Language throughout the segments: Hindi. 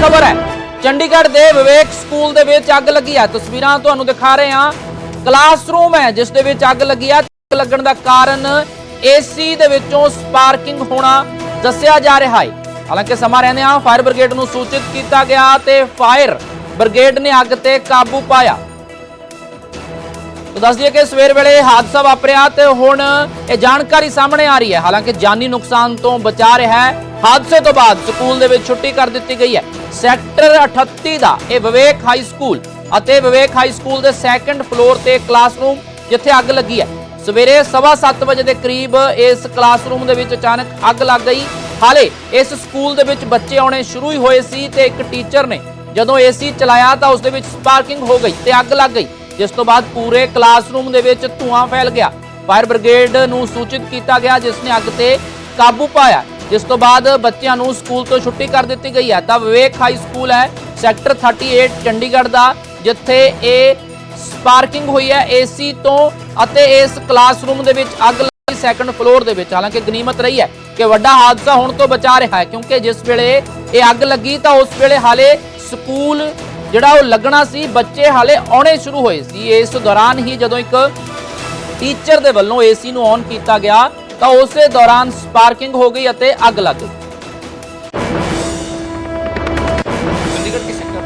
खबर है चंडीगढ़ के विवेक स्कूल दे विच अग लगी है। तस्वीरां तुहानूं दिखा रहे हैं, क्लासरूम है जिस दे विच अग लगी है। अग लगण दा कारण एसी दे विचों स्पार्किंग होना दस्सिया जा रहा है। हालांकि समा रहने फायर ब्रिगेड नूं सूचित किया गया ते फायर ब्रिगेड ने अग ते काबू पाया। तो दस दिए कि सवेर वेले हादसा वापरिया ते हुण यह जानकारी सामने आ रही है। हालांकि जानी नुकसान तो बचा रहा है। हादसे तो बाद स्कूल दे विच छुट्टी कर दी गई है। सैक्टर 38 का यह विवेक हाई स्कूल अते विवेक हाई स्कूल के सैकेंड फ्लोर से क्लासरूम जिथे अग लगी है। सवेरे 7:15 बजे के करीब इस क्लासरूम के विच अचानक अग लग गई। हाले इस स्कूल के विच बच्चे आने शुरू ही होए सी ते एक टीचर ने जदों एसी चलाया तो उस दे विच स्पार्किंग हो गई ते अग लग गई, जिस तो बाद पूरे क्लासरूम दे विच धुआं फैल गया। फायर ब्रिगेड नूं सूचित किया गया जिसने अग ते काबू पाया, जिस तो बाद बच्चों नूं स्कूल तो छुट्टी कर दी गई है। तो विवेक हाई स्कूल है सैक्टर 38 चंडीगढ़ का, जिथे ये स्पार्किंग हुई है एसी तो अते इस क्लासरूम दे विच अग लगी सैकेंड फ्लोर दे विच। हालांकि गनीमत रही है कि वड्डा हादसा होने तो बचा रहा है, क्योंकि जिस वेले ये अग लगी तो उस वेले हाले स्कूल जिहड़ा वो लगना सी, बच्चे हाले आने शुरू होए सी। इस दौरान ही जदों एक टीचर दे वल्लों एसी नूं ऑन किया गया तो उस दौरान स्पार्किंग हो गई अते अग लग गई। चंडीगढ़ के सेक्टर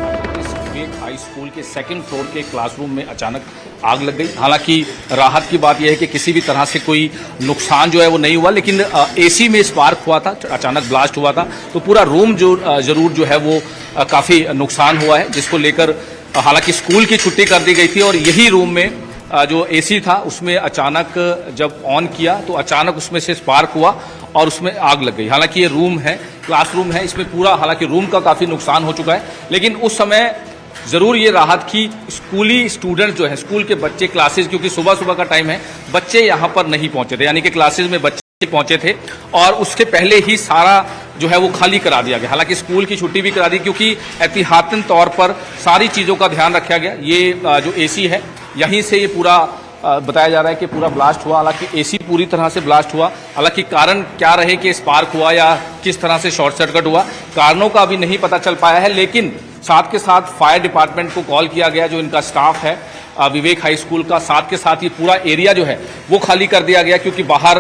विवेक हाई स्कूल के सेकंड फ्लोर के क्लासरूम में अचानक आग लग गई। हालांकि राहत की बात यह है कि किसी भी तरह से कोई नुकसान जो है वो नहीं हुआ, लेकिन एसी में स्पार्क हुआ था, अचानक ब्लास्ट हुआ था, तो पूरा रूम जो जरूर जो है वो काफ़ी नुकसान हुआ है, जिसको लेकर हालांकि स्कूल की छुट्टी कर दी गई थी। और यही रूम में जो एसी था उसमें अचानक जब ऑन किया तो अचानक उसमें से स्पार्क हुआ और उसमें आग लग गई। हालांकि ये रूम है, क्लासरूम है, इसमें पूरा हालांकि रूम का काफ़ी नुकसान हो चुका है, लेकिन उस समय ज़रूर ये राहत की स्कूली स्टूडेंट जो है, स्कूल के बच्चे क्लासेस, क्योंकि सुबह सुबह का टाइम है, बच्चे यहाँ पर नहीं पहुँचे थे, यानी कि क्लासेस में बच्चे पहुंचे थे और उसके पहले ही सारा जो है वो खाली करा दिया गया। हालांकि स्कूल की छुट्टी भी करा दी, क्योंकि एहतियातन तौर पर सारी चीज़ों का ध्यान रखा गया। ये जो एसी है यहीं से ये पूरा बताया जा रहा है कि पूरा ब्लास्ट हुआ। हालांकि एसी पूरी तरह से ब्लास्ट हुआ, हालांकि कारण क्या रहे कि स्पार्क हुआ या किस तरह से शॉर्ट सर्किट हुआ, कारणों का अभी नहीं पता चल पाया है। लेकिन साथ के साथ फायर डिपार्टमेंट को कॉल किया गया, जो इनका स्टाफ है विवेक हाई स्कूल का, साथ के साथ ये पूरा एरिया जो है वो खाली कर दिया गया, क्योंकि बाहर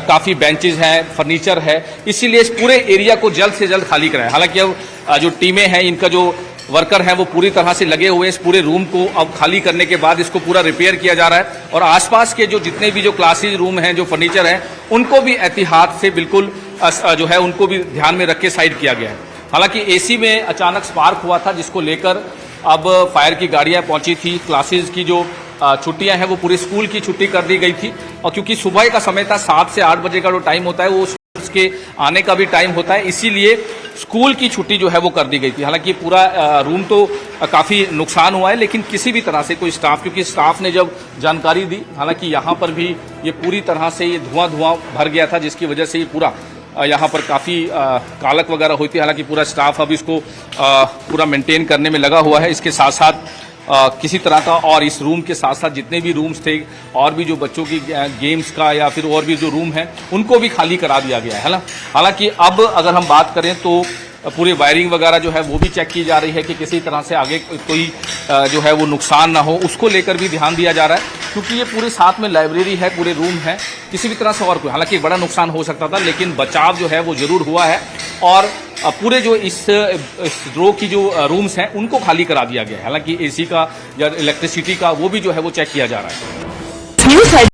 काफ़ी बेंचेस हैं, फर्नीचर है, इसीलिए इस पूरे एरिया को जल्द से जल्द खाली कराएं। हालांकि अब जो टीमें हैं, इनका जो वर्कर हैं वो पूरी तरह से लगे हुए हैं। इस पूरे रूम को अब खाली करने के बाद इसको पूरा रिपेयर किया जा रहा है और आसपास के जो जितने भी जो क्लासेज रूम हैं, जो फर्नीचर हैं, उनको भी एहतियात से बिल्कुल जो है उनको भी ध्यान में रख के साइड किया गया है। हालांकि एसी में अचानक स्पार्क हुआ था, जिसको लेकर अब फायर की गाड़ियां पहुंची थी। क्लासेस की जो छुट्टियां हैं वो पूरे स्कूल की छुट्टी कर दी गई थी, और क्योंकि सुबह का समय था, 7 से 8 बजे का जो टाइम होता है वो स्टूडेंट्स के आने का भी टाइम होता है, इसीलिए स्कूल की छुट्टी जो है वो कर दी गई थी। हालांकि पूरा रूम तो काफ़ी नुकसान हुआ है, लेकिन किसी भी तरह से कोई स्टाफ, क्योंकि स्टाफ ने जब जानकारी दी, हालांकि यहाँ पर भी ये पूरी तरह से ये धुआं भर गया था, जिसकी वजह से ये पूरा यहाँ पर काफ़ी कालक वगैरह हुई थी। हालांकि पूरा स्टाफ अब इसको पूरा मेंटेन करने में लगा हुआ है। इसके साथ साथ किसी तरह का, और इस रूम के साथ साथ जितने भी रूम्स थे और भी जो बच्चों की गेम्स का या फिर और भी जो रूम है उनको भी खाली करा दिया गया है ना। हालांकि अब अगर हम बात करें तो पूरी वायरिंग वगैरह जो है वो भी चेक की जा रही है कि किसी तरह से आगे कोई जो है वो नुकसान ना हो, उसको लेकर भी ध्यान दिया जा रहा है, क्योंकि ये पूरे साथ में लाइब्रेरी है, पूरे रूम है, किसी भी तरह से और कोई, हालांकि बड़ा नुकसान हो सकता था, लेकिन बचाव जो है वो जरूर हुआ है। और पूरे जो इस रो की जो रूम्स हैं उनको खाली करा दिया गया है। हालांकि एसी का या इलेक्ट्रिसिटी का वो भी जो है वो चेक किया जा रहा है।